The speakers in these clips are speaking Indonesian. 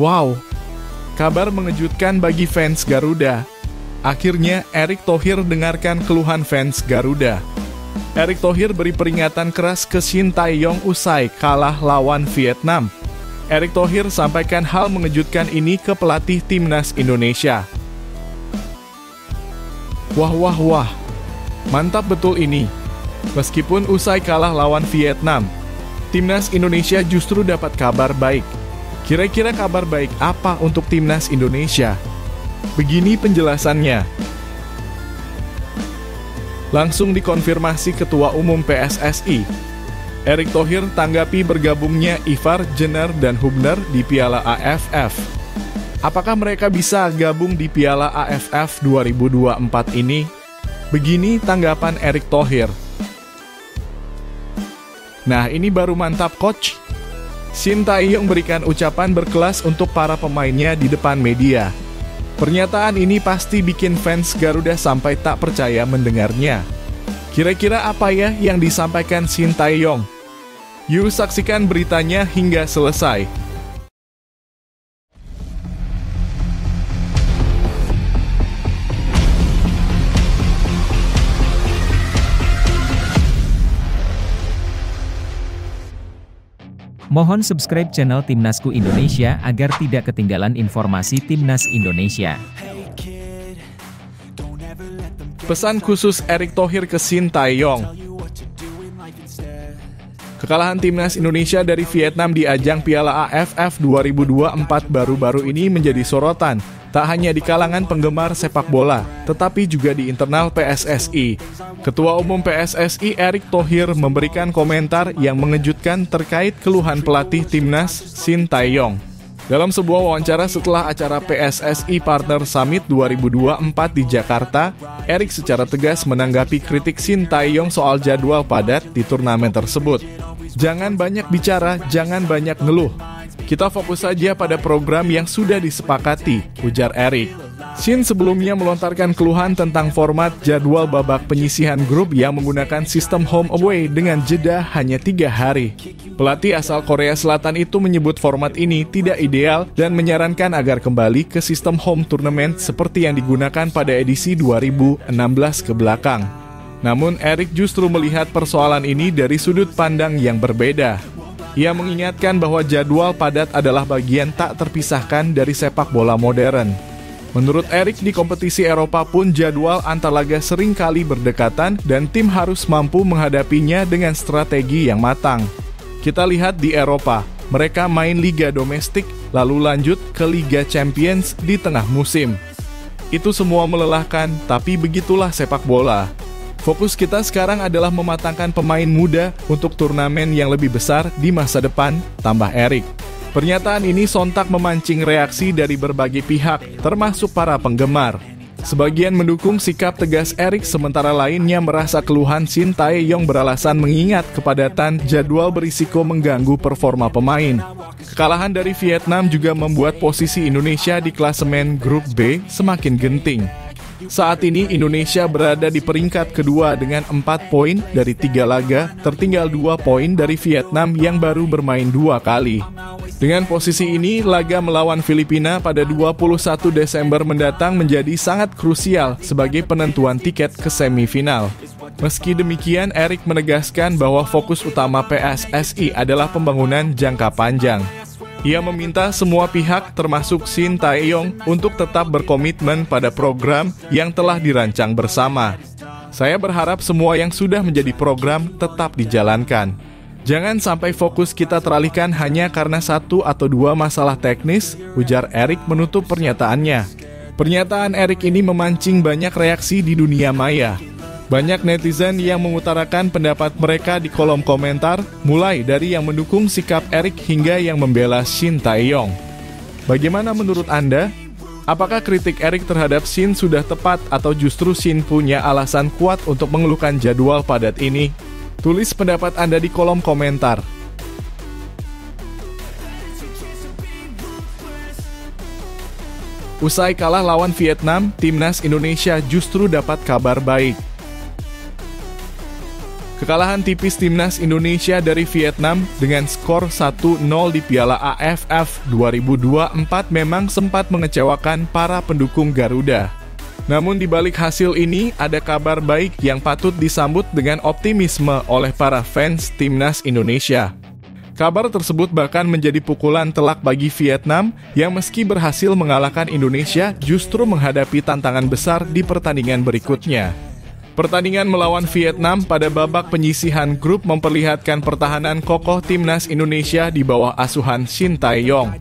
Wow, kabar mengejutkan bagi fans Garuda. Akhirnya Erick Thohir dengarkan keluhan fans Garuda. Erick Thohir beri peringatan keras ke Shin Tae-yong usai kalah lawan Vietnam. Erick Thohir sampaikan hal mengejutkan ini ke pelatih timnas Indonesia. Wah, mantap betul ini. Meskipun usai kalah lawan Vietnam, timnas Indonesia justru dapat kabar baik. Kira-kira kabar baik apa untuk timnas Indonesia? Begini penjelasannya. Langsung dikonfirmasi Ketua Umum PSSI. Erick Thohir tanggapi bergabungnya Ivar Jenner dan Hubner di Piala AFF. Apakah mereka bisa gabung di Piala AFF 2024 ini? Begini tanggapan Erick Thohir. Nah, ini baru mantap, Coach. Shin Tae-yong berikan ucapan berkelas untuk para pemainnya di depan media. Pernyataan ini pasti bikin fans Garuda sampai tak percaya mendengarnya. Kira-kira apa ya yang disampaikan Shin Tae-yong? Yuk saksikan beritanya hingga selesai. Mohon subscribe channel Timnasku Indonesia agar tidak ketinggalan informasi Timnas Indonesia. Pesan khusus Erick Thohir ke Shin Tae-yong. Kekalahan timnas Indonesia dari Vietnam di ajang Piala AFF 2024 baru-baru ini menjadi sorotan, tak hanya di kalangan penggemar sepak bola, tetapi juga di internal PSSI. Ketua Umum PSSI Erick Thohir memberikan komentar yang mengejutkan terkait keluhan pelatih timnas Shin Tae-yong. Dalam sebuah wawancara setelah acara PSSI Partner Summit 2024 di Jakarta, Erick secara tegas menanggapi kritik Shin Tae-yong soal jadwal padat di turnamen tersebut. Jangan banyak bicara, jangan banyak ngeluh. Kita fokus saja pada program yang sudah disepakati, ujar Erick. Shin sebelumnya melontarkan keluhan tentang format jadwal babak penyisihan grup yang menggunakan sistem home away dengan jeda hanya 3 hari. Pelatih asal Korea Selatan itu menyebut format ini tidak ideal dan menyarankan agar kembali ke sistem home tournament seperti yang digunakan pada edisi 2016 ke belakang. Namun Erick justru melihat persoalan ini dari sudut pandang yang berbeda. Ia mengingatkan bahwa jadwal padat adalah bagian tak terpisahkan dari sepak bola modern. Menurut Erick, di kompetisi Eropa pun jadwal antar laga sering kali berdekatan dan tim harus mampu menghadapinya dengan strategi yang matang. Kita lihat di Eropa, mereka main liga domestik lalu lanjut ke Liga Champions di tengah musim. Itu semua melelahkan, tapi begitulah sepak bola. Fokus kita sekarang adalah mematangkan pemain muda untuk turnamen yang lebih besar di masa depan, tambah Erick. Pernyataan ini sontak memancing reaksi dari berbagai pihak, termasuk para penggemar. Sebagian mendukung sikap tegas Erick, sementara lainnya merasa keluhan Shin Tae-yong beralasan mengingat kepadatan jadwal berisiko mengganggu performa pemain. Kekalahan dari Vietnam juga membuat posisi Indonesia di klasemen Grup B semakin genting. Saat ini Indonesia berada di peringkat kedua dengan 4 poin dari 3 laga, tertinggal 2 poin dari Vietnam yang baru bermain 2 kali. Dengan posisi ini, laga melawan Filipina pada 21 Desember mendatang menjadi sangat krusial sebagai penentuan tiket ke semifinal. Meski demikian, Erick menegaskan bahwa fokus utama PSSI adalah pembangunan jangka panjang. Ia meminta semua pihak termasuk Shin Tae-yong untuk tetap berkomitmen pada program yang telah dirancang bersama. Saya berharap semua yang sudah menjadi program tetap dijalankan. Jangan sampai fokus kita teralihkan hanya karena 1 atau 2 masalah teknis, ujar Erick menutup pernyataannya. Pernyataan Erick ini memancing banyak reaksi di dunia maya. Banyak netizen yang mengutarakan pendapat mereka di kolom komentar, mulai dari yang mendukung sikap Erick hingga yang membela Shin Tae-yong. Bagaimana menurut Anda? Apakah kritik Erick terhadap Shin sudah tepat atau justru Shin punya alasan kuat untuk mengeluhkan jadwal padat ini? Tulis pendapat Anda di kolom komentar. Usai kalah lawan Vietnam, timnas Indonesia justru dapat kabar baik. Kekalahan tipis timnas Indonesia dari Vietnam dengan skor 1-0 di Piala AFF 2024 memang sempat mengecewakan para pendukung Garuda. Namun di balik hasil ini ada kabar baik yang patut disambut dengan optimisme oleh para fans timnas Indonesia. Kabar tersebut bahkan menjadi pukulan telak bagi Vietnam yang meski berhasil mengalahkan Indonesia justru menghadapi tantangan besar di pertandingan berikutnya. Pertandingan melawan Vietnam pada babak penyisihan grup memperlihatkan pertahanan kokoh timnas Indonesia di bawah asuhan Shin Tae-yong.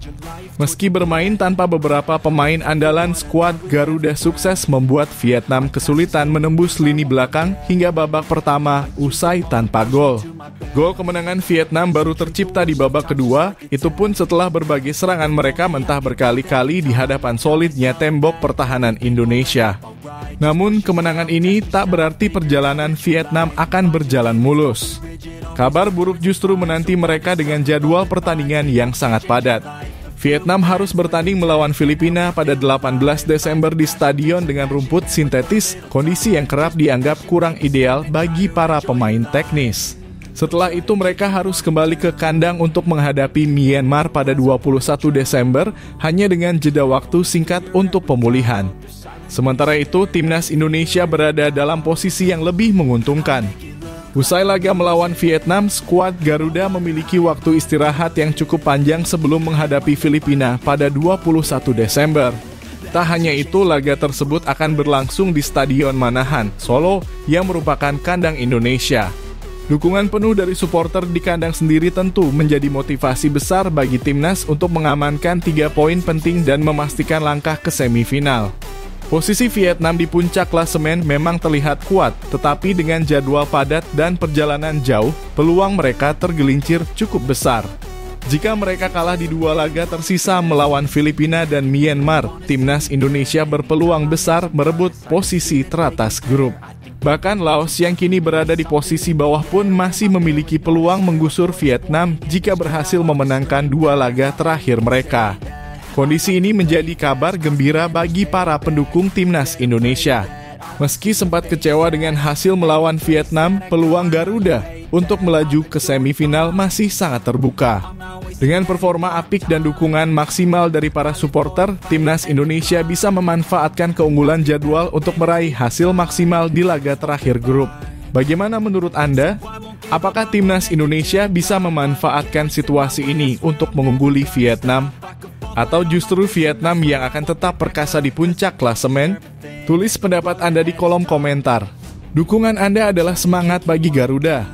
Meski bermain tanpa beberapa pemain andalan, skuad Garuda sukses membuat Vietnam kesulitan menembus lini belakang hingga babak pertama usai tanpa gol. Gol kemenangan Vietnam baru tercipta di babak kedua, itu pun setelah berbagai serangan mereka mentah berkali-kali di hadapan solidnya tembok pertahanan Indonesia. Namun kemenangan ini tak berarti perjalanan Vietnam akan berjalan mulus. Kabar buruk justru menanti mereka dengan jadwal pertandingan yang sangat padat. Vietnam harus bertanding melawan Filipina pada 18 Desember di stadion dengan rumput sintetis, kondisi yang kerap dianggap kurang ideal bagi para pemain teknis. Setelah itu mereka harus kembali ke kandang untuk menghadapi Myanmar pada 21 Desember hanya dengan jeda waktu singkat untuk pemulihan. Sementara itu, timnas Indonesia berada dalam posisi yang lebih menguntungkan. Usai laga melawan Vietnam, skuad Garuda memiliki waktu istirahat yang cukup panjang sebelum menghadapi Filipina pada 21 Desember. Tak hanya itu, laga tersebut akan berlangsung di Stadion Manahan, Solo, yang merupakan kandang Indonesia. Dukungan penuh dari supporter di kandang sendiri tentu menjadi motivasi besar bagi timnas untuk mengamankan 3 poin penting dan memastikan langkah ke semifinal. Posisi Vietnam di puncak klasemen memang terlihat kuat, tetapi dengan jadwal padat dan perjalanan jauh, peluang mereka tergelincir cukup besar. Jika mereka kalah di 2 laga tersisa melawan Filipina dan Myanmar, timnas Indonesia berpeluang besar merebut posisi teratas grup. Bahkan Laos yang kini berada di posisi bawah pun masih memiliki peluang menggusur Vietnam jika berhasil memenangkan 2 laga terakhir mereka. Kondisi ini menjadi kabar gembira bagi para pendukung timnas Indonesia. Meski sempat kecewa dengan hasil melawan Vietnam, peluang Garuda untuk melaju ke semifinal masih sangat terbuka. Dengan performa apik dan dukungan maksimal dari para supporter, timnas Indonesia bisa memanfaatkan keunggulan jadwal untuk meraih hasil maksimal di laga terakhir grup. Bagaimana menurut Anda? Apakah timnas Indonesia bisa memanfaatkan situasi ini untuk mengungguli Vietnam? Atau justru Vietnam yang akan tetap perkasa di puncak klasemen? Tulis pendapat Anda di kolom komentar. Dukungan Anda adalah semangat bagi Garuda.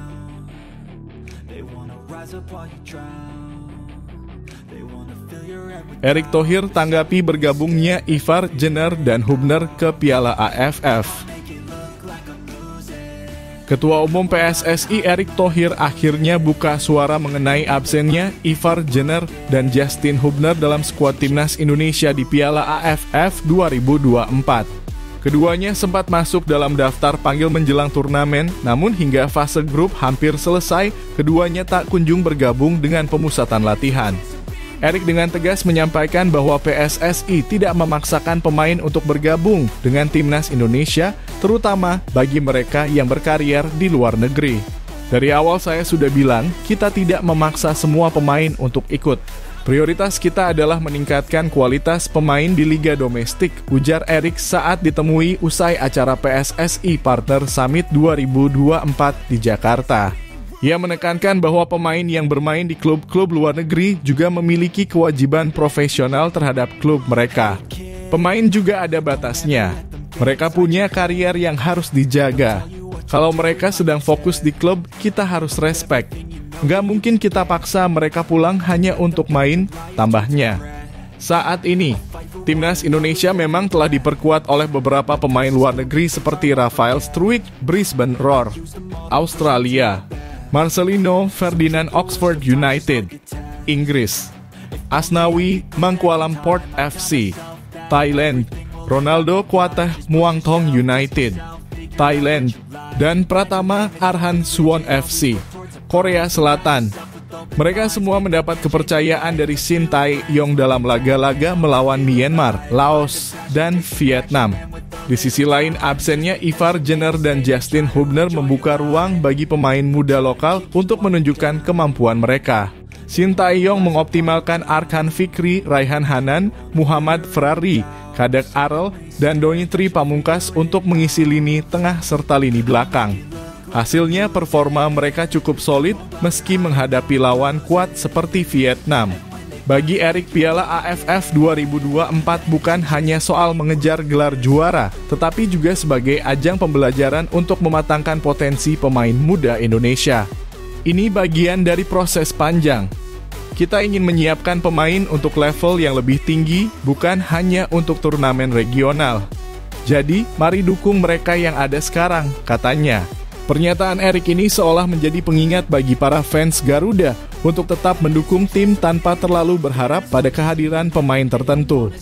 Erick Thohir tanggapi bergabungnya Ivar Jenner dan Hubner ke Piala AFF. Ketua Umum PSSI Erick Thohir akhirnya buka suara mengenai absennya Ivar Jenner dan Justin Hubner dalam skuad timnas Indonesia di Piala AFF 2024. Keduanya sempat masuk dalam daftar panggil menjelang turnamen, namun hingga fase grup hampir selesai, keduanya tak kunjung bergabung dengan pemusatan latihan. Erick dengan tegas menyampaikan bahwa PSSI tidak memaksakan pemain untuk bergabung dengan timnas Indonesia, terutama bagi mereka yang berkarier di luar negeri. Dari awal saya sudah bilang, kita tidak memaksa semua pemain untuk ikut. Prioritas kita adalah meningkatkan kualitas pemain di Liga Domestik, ujar Erick saat ditemui usai acara PSSI Partner Summit 2024 di Jakarta. Ia menekankan bahwa pemain yang bermain di klub-klub luar negeri juga memiliki kewajiban profesional terhadap klub mereka. Pemain juga ada batasnya. Mereka punya karier yang harus dijaga. Kalau mereka sedang fokus di klub, kita harus respect. Nggak mungkin kita paksa mereka pulang hanya untuk main, tambahnya. Saat ini, timnas Indonesia memang telah diperkuat oleh beberapa pemain luar negeri seperti Rafael Struijk, Brisbane Roar, Australia, Marcelino Ferdinand Oxford United, Inggris, Asnawi Mangkualam Port FC, Thailand, Ronaldo Kuateh Muangthong United, Thailand, dan Pratama Arhan Suwon FC, Korea Selatan. Mereka semua mendapat kepercayaan dari Shin Tae-yong dalam laga-laga melawan Myanmar, Laos, dan Vietnam. Di sisi lain, absennya Ivar Jenner dan Justin Hubner membuka ruang bagi pemain muda lokal untuk menunjukkan kemampuan mereka. Shin Tae-yong mengoptimalkan Arkan Fikri, Raihan Hanan, Muhammad Ferrari, Kadak Arel, dan Donitri Pamungkas untuk mengisi lini tengah serta lini belakang. Hasilnya, performa mereka cukup solid meski menghadapi lawan kuat seperti Vietnam. Bagi Erik, Piala AFF 2024 bukan hanya soal mengejar gelar juara, tetapi juga sebagai ajang pembelajaran untuk mematangkan potensi pemain muda Indonesia. Ini bagian dari proses panjang. Kita ingin menyiapkan pemain untuk level yang lebih tinggi, bukan hanya untuk turnamen regional. Jadi, mari dukung mereka yang ada sekarang, katanya. Pernyataan Erik ini seolah menjadi pengingat bagi para fans Garuda untuk tetap mendukung tim tanpa terlalu berharap pada kehadiran pemain tertentu.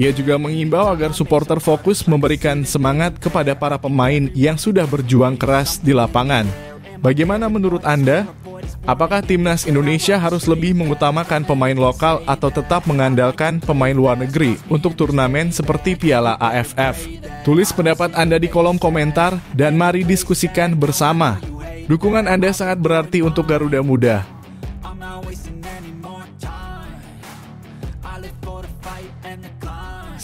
Ia juga mengimbau agar supporter fokus memberikan semangat kepada para pemain yang sudah berjuang keras di lapangan. Bagaimana menurut Anda? Apakah timnas Indonesia harus lebih mengutamakan pemain lokal atau tetap mengandalkan pemain luar negeri untuk turnamen seperti Piala AFF? Tulis pendapat Anda di kolom komentar dan mari diskusikan bersama. Dukungan Anda sangat berarti untuk Garuda Muda.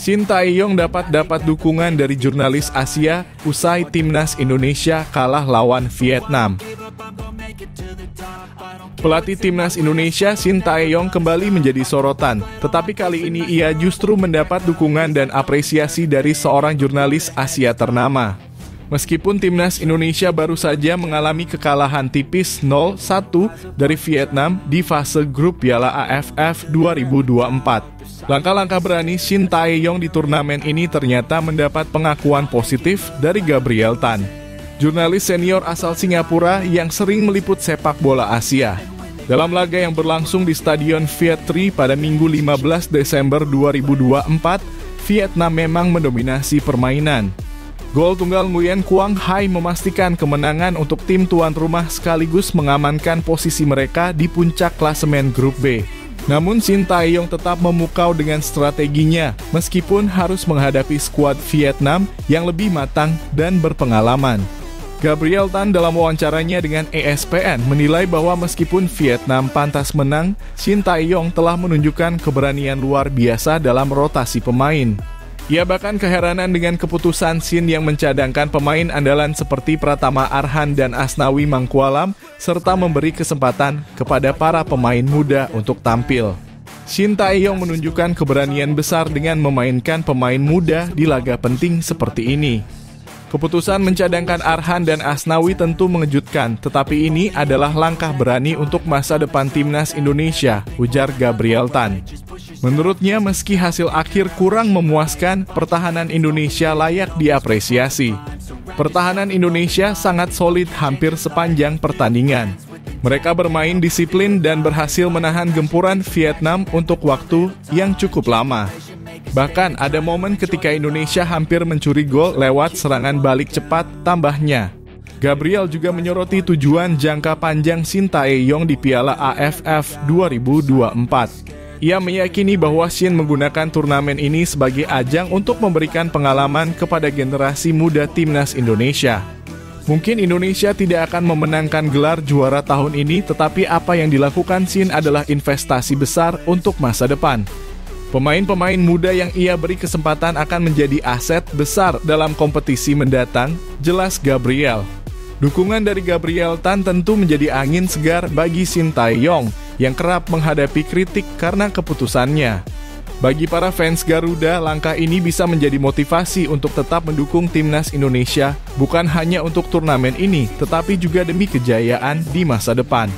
Shin Tae-yong dapat dukungan dari jurnalis Asia usai timnas Indonesia kalah lawan Vietnam. Pelatih timnas Indonesia Shin Tae-yong kembali menjadi sorotan, tetapi kali ini ia justru mendapat dukungan dan apresiasi dari seorang jurnalis Asia ternama. Meskipun timnas Indonesia baru saja mengalami kekalahan tipis 0-1 dari Vietnam di fase grup Piala AFF 2024. Langkah-langkah berani Shin Tae-yong di turnamen ini ternyata mendapat pengakuan positif dari Gabriel Tan, jurnalis senior asal Singapura yang sering meliput sepak bola Asia. Dalam laga yang berlangsung di Stadion Viet Tri pada Minggu 15 Desember 2024, Vietnam memang mendominasi permainan. Gol tunggal Nguyen Quang Hai memastikan kemenangan untuk tim tuan rumah sekaligus mengamankan posisi mereka di puncak klasemen grup B. Namun Shin Tae-yong tetap memukau dengan strateginya meskipun harus menghadapi skuad Vietnam yang lebih matang dan berpengalaman. Gabriel Tan dalam wawancaranya dengan ESPN menilai bahwa meskipun Vietnam pantas menang, Shin Tae-yong telah menunjukkan keberanian luar biasa dalam rotasi pemain. Ia bahkan keheranan dengan keputusan Shin yang mencadangkan pemain andalan seperti Pratama Arhan dan Asnawi Mangkualam, serta memberi kesempatan kepada para pemain muda untuk tampil. Shin Tae-yong menunjukkan keberanian besar dengan memainkan pemain muda di laga penting seperti ini. Keputusan mencadangkan Arhan dan Asnawi tentu mengejutkan, tetapi ini adalah langkah berani untuk masa depan timnas Indonesia, ujar Gabriel Tan. Menurutnya, meski hasil akhir kurang memuaskan, pertahanan Indonesia layak diapresiasi. Pertahanan Indonesia sangat solid hampir sepanjang pertandingan. Mereka bermain disiplin dan berhasil menahan gempuran Vietnam untuk waktu yang cukup lama. Bahkan ada momen ketika Indonesia hampir mencuri gol lewat serangan balik cepat, tambahnya. Gabriel juga menyoroti tujuan jangka panjang Shin Tae-yong di Piala AFF 2024. Ia meyakini bahwa Shin menggunakan turnamen ini sebagai ajang untuk memberikan pengalaman kepada generasi muda timnas Indonesia. Mungkin Indonesia tidak akan memenangkan gelar juara tahun ini, tetapi apa yang dilakukan Shin adalah investasi besar untuk masa depan. Pemain-pemain muda yang ia beri kesempatan akan menjadi aset besar dalam kompetisi mendatang, jelas Gabriel. Dukungan dari Gabriel Tan tentu menjadi angin segar bagi Shin Tae-yong yang kerap menghadapi kritik karena keputusannya. Bagi para fans Garuda, langkah ini bisa menjadi motivasi untuk tetap mendukung timnas Indonesia, bukan hanya untuk turnamen ini, tetapi juga demi kejayaan di masa depan.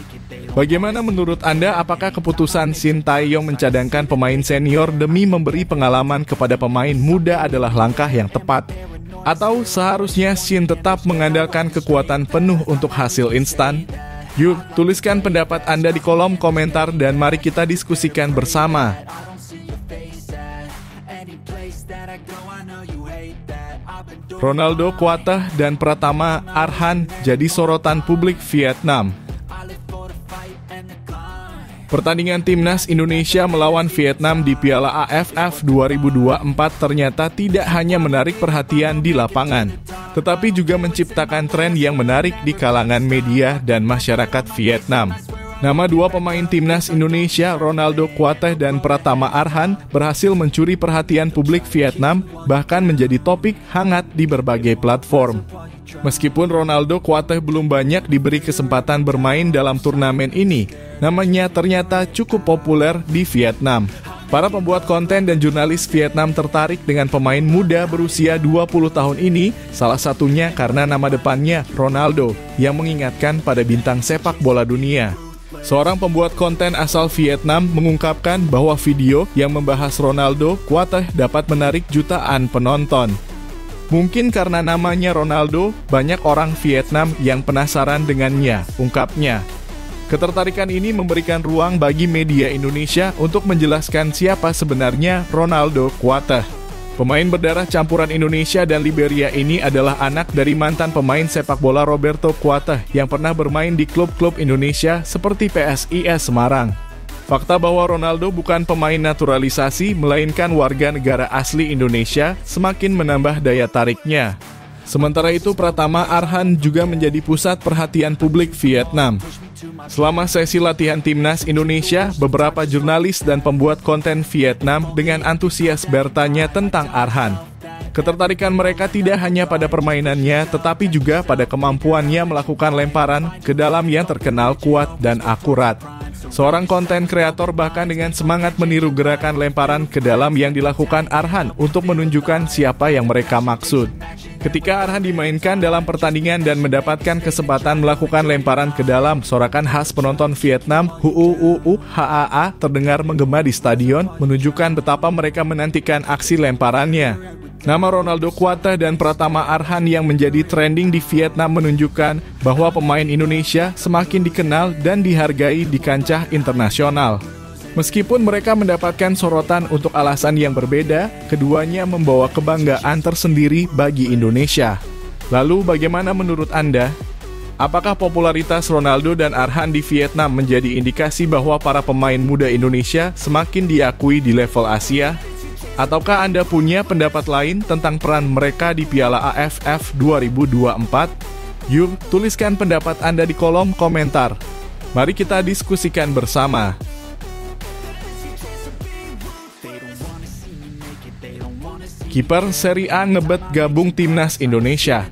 Bagaimana menurut Anda, apakah keputusan Shin Tae-yong mencadangkan pemain senior demi memberi pengalaman kepada pemain muda adalah langkah yang tepat? Atau seharusnya Shin tetap mengandalkan kekuatan penuh untuk hasil instan? Yuk, tuliskan pendapat Anda di kolom komentar dan mari kita diskusikan bersama. Ronaldo Quattah dan Pratama Arhan jadi sorotan publik Vietnam. Pertandingan Timnas Indonesia melawan Vietnam di Piala AFF 2024 ternyata tidak hanya menarik perhatian di lapangan, tetapi juga menciptakan tren yang menarik di kalangan media dan masyarakat Vietnam. Nama dua pemain Timnas Indonesia, Ronaldo Kuateh dan Pratama Arhan, berhasil mencuri perhatian publik Vietnam, bahkan menjadi topik hangat di berbagai platform. Meskipun Ronaldo Kuateh belum banyak diberi kesempatan bermain dalam turnamen ini, namanya ternyata cukup populer di Vietnam. Para pembuat konten dan jurnalis Vietnam tertarik dengan pemain muda berusia 20 tahun ini, salah satunya karena nama depannya Ronaldo, yang mengingatkan pada bintang sepak bola dunia. Seorang pembuat konten asal Vietnam mengungkapkan bahwa video yang membahas Ronaldo Kuateh dapat menarik jutaan penonton. Mungkin karena namanya Ronaldo, banyak orang Vietnam yang penasaran dengannya, ungkapnya. Ketertarikan ini memberikan ruang bagi media Indonesia untuk menjelaskan siapa sebenarnya Ronaldo Kuateh. Pemain berdarah campuran Indonesia dan Liberia ini adalah anak dari mantan pemain sepak bola Roberto Kuateh yang pernah bermain di klub-klub Indonesia seperti PSIS Semarang. Fakta bahwa Ronaldo bukan pemain naturalisasi, melainkan warga negara asli Indonesia, semakin menambah daya tariknya. Sementara itu, Pratama Arhan juga menjadi pusat perhatian publik Vietnam. Selama sesi latihan Timnas Indonesia, beberapa jurnalis dan pembuat konten Vietnam dengan antusias bertanya tentang Arhan. Ketertarikan mereka tidak hanya pada permainannya, tetapi juga pada kemampuannya melakukan lemparan ke dalam yang terkenal kuat dan akurat. Seorang konten kreator bahkan dengan semangat meniru gerakan lemparan ke dalam yang dilakukan Arhan untuk menunjukkan siapa yang mereka maksud. Ketika Arhan dimainkan dalam pertandingan dan mendapatkan kesempatan melakukan lemparan ke dalam, sorakan khas penonton Vietnam HAA terdengar menggema di stadion, menunjukkan betapa mereka menantikan aksi lemparannya. Nama Ronaldo Kuateh dan Pratama Arhan yang menjadi trending di Vietnam menunjukkan bahwa pemain Indonesia semakin dikenal dan dihargai di kancah internasional. Meskipun mereka mendapatkan sorotan untuk alasan yang berbeda, keduanya membawa kebanggaan tersendiri bagi Indonesia. Lalu bagaimana menurut Anda? Apakah popularitas Ronaldo dan Arhan di Vietnam menjadi indikasi bahwa para pemain muda Indonesia semakin diakui di level Asia? Ataukah Anda punya pendapat lain tentang peran mereka di Piala AFF 2024? Yuk, tuliskan pendapat Anda di kolom komentar. Mari kita diskusikan bersama. Kiper Serie A ngebet gabung Timnas Indonesia.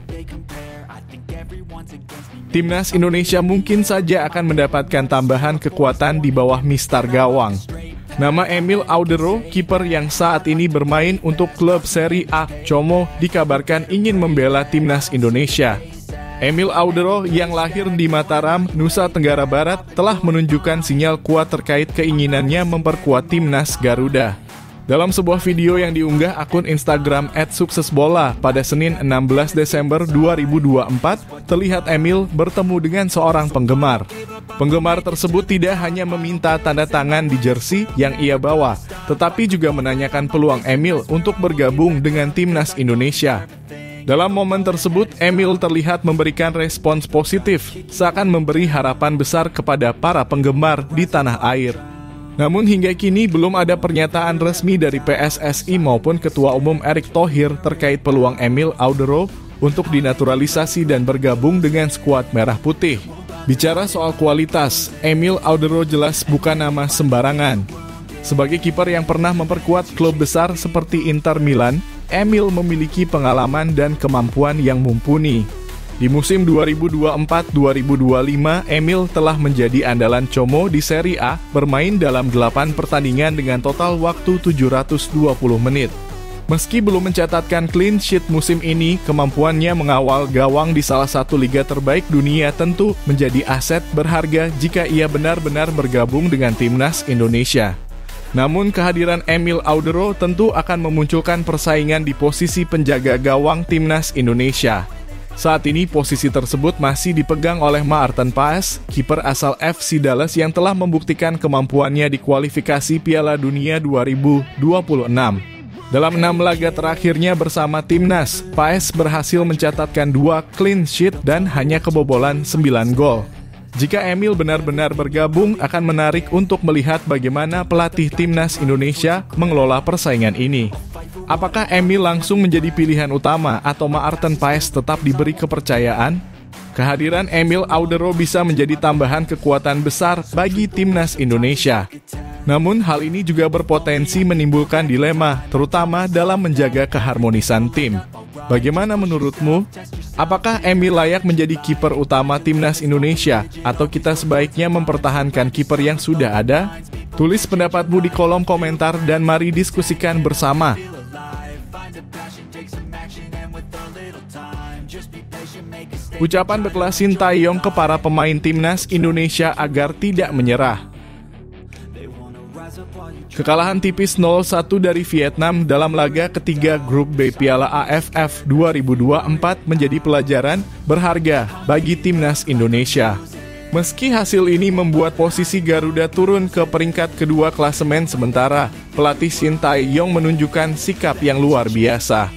Timnas Indonesia mungkin saja akan mendapatkan tambahan kekuatan di bawah mistar gawang. Nama Emil Audero, kiper yang saat ini bermain untuk klub Serie A Como, dikabarkan ingin membela Timnas Indonesia. Emil Audero yang lahir di Mataram, Nusa Tenggara Barat, telah menunjukkan sinyal kuat terkait keinginannya memperkuat Timnas Garuda. Dalam sebuah video yang diunggah akun Instagram @suksesbola pada Senin 16 Desember 2024, terlihat Emil bertemu dengan seorang penggemar. Penggemar tersebut tidak hanya meminta tanda tangan di jersey yang ia bawa, tetapi juga menanyakan peluang Emil untuk bergabung dengan Timnas Indonesia. Dalam momen tersebut, Emil terlihat memberikan respons positif, seakan memberi harapan besar kepada para penggemar di tanah air. Namun hingga kini belum ada pernyataan resmi dari PSSI maupun Ketua Umum Erick Thohir terkait peluang Emil Audero untuk dinaturalisasi dan bergabung dengan skuad Merah Putih. Bicara soal kualitas, Emil Audero jelas bukan nama sembarangan. Sebagai kiper yang pernah memperkuat klub besar seperti Inter Milan, Emil memiliki pengalaman dan kemampuan yang mumpuni. Di musim 2024-2025, Emil telah menjadi andalan Como di Serie A, bermain dalam 8 pertandingan dengan total waktu 720 menit. Meski belum mencatatkan clean sheet musim ini, kemampuannya mengawal gawang di salah satu liga terbaik dunia tentu menjadi aset berharga jika ia benar-benar bergabung dengan Timnas Indonesia. Namun kehadiran Emil Audero tentu akan memunculkan persaingan di posisi penjaga gawang Timnas Indonesia. Saat ini posisi tersebut masih dipegang oleh Maarten Paes, kiper asal FC Dallas yang telah membuktikan kemampuannya di kualifikasi Piala Dunia 2026. Dalam 6 laga terakhirnya bersama Timnas, Paes berhasil mencatatkan 2 clean sheet dan hanya kebobolan 9 gol. Jika Emil benar-benar bergabung, akan menarik untuk melihat bagaimana pelatih timnas Indonesia mengelola persaingan ini. Apakah Emil langsung menjadi pilihan utama atau Maarten Paes tetap diberi kepercayaan? Kehadiran Emil Audero bisa menjadi tambahan kekuatan besar bagi timnas Indonesia. Namun hal ini juga berpotensi menimbulkan dilema, terutama dalam menjaga keharmonisan tim. Bagaimana menurutmu? Apakah Emil layak menjadi kiper utama timnas Indonesia atau kita sebaiknya mempertahankan kiper yang sudah ada? Tulis pendapatmu di kolom komentar dan mari diskusikan bersama. Ucapan berkelas Sintayong ke para pemain timnas Indonesia agar tidak menyerah. Kekalahan tipis 0-1 dari Vietnam dalam laga ketiga Grup B Piala AFF 2024 menjadi pelajaran berharga bagi timnas Indonesia. Meski hasil ini membuat posisi Garuda turun ke peringkat kedua klasemen sementara, pelatih Sintayong menunjukkan sikap yang luar biasa.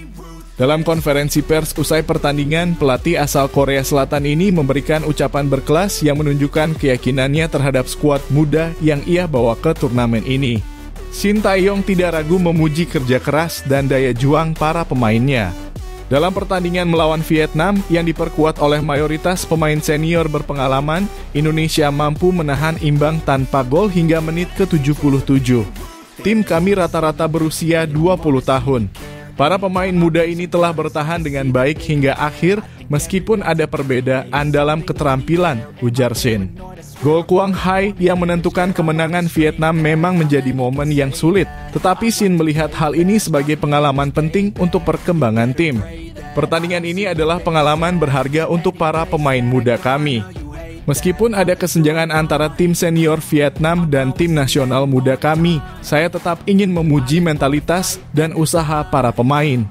Dalam konferensi pers usai pertandingan, pelatih asal Korea Selatan ini memberikan ucapan berkelas yang menunjukkan keyakinannya terhadap skuad muda yang ia bawa ke turnamen ini. Sintayong tidak ragu memuji kerja keras dan daya juang para pemainnya. Dalam pertandingan melawan Vietnam yang diperkuat oleh mayoritas pemain senior berpengalaman, Indonesia mampu menahan imbang tanpa gol hingga menit ke-77. Tim kami rata-rata berusia 20 tahun. Para pemain muda ini telah bertahan dengan baik hingga akhir meskipun ada perbedaan dalam keterampilan, ujar Shin. Gol Quang Hai yang menentukan kemenangan Vietnam memang menjadi momen yang sulit, tetapi Shin melihat hal ini sebagai pengalaman penting untuk perkembangan tim. Pertandingan ini adalah pengalaman berharga untuk para pemain muda kami. Meskipun ada kesenjangan antara tim senior Vietnam dan tim nasional muda kami, saya tetap ingin memuji mentalitas dan usaha para pemain.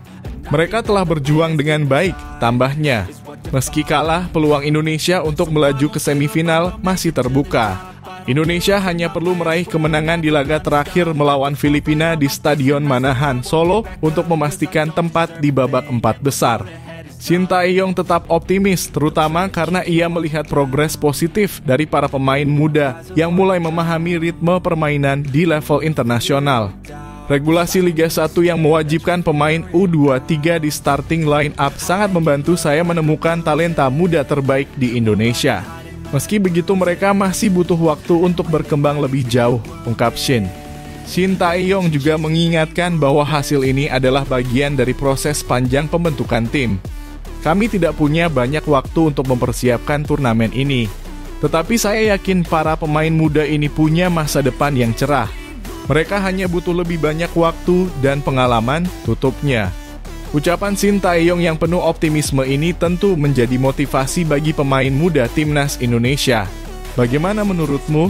Mereka telah berjuang dengan baik, tambahnya. Meski kalah, peluang Indonesia untuk melaju ke semifinal masih terbuka. Indonesia hanya perlu meraih kemenangan di laga terakhir melawan Filipina di Stadion Manahan, Solo untuk memastikan tempat di babak 4 besar. Sintayong tetap optimis, terutama karena ia melihat progres positif dari para pemain muda yang mulai memahami ritme permainan di level internasional. Regulasi Liga 1 yang mewajibkan pemain U23 di starting line up sangat membantu saya menemukan talenta muda terbaik di Indonesia. Meski begitu mereka masih butuh waktu untuk berkembang lebih jauh, ungkap Shin. Sintayong juga mengingatkan bahwa hasil ini adalah bagian dari proses panjang pembentukan tim. Kami tidak punya banyak waktu untuk mempersiapkan turnamen ini. Tetapi saya yakin para pemain muda ini punya masa depan yang cerah. Mereka hanya butuh lebih banyak waktu dan pengalaman, tutupnya. Ucapan Sintayong yang penuh optimisme ini tentu menjadi motivasi bagi pemain muda timnas Indonesia. Bagaimana menurutmu?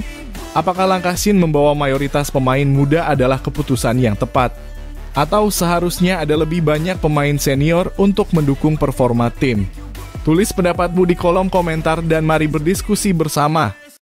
Apakah langkah Shin membawa mayoritas pemain muda adalah keputusan yang tepat? Atau seharusnya ada lebih banyak pemain senior untuk mendukung performa tim? Tulis pendapatmu di kolom komentar dan mari berdiskusi bersama.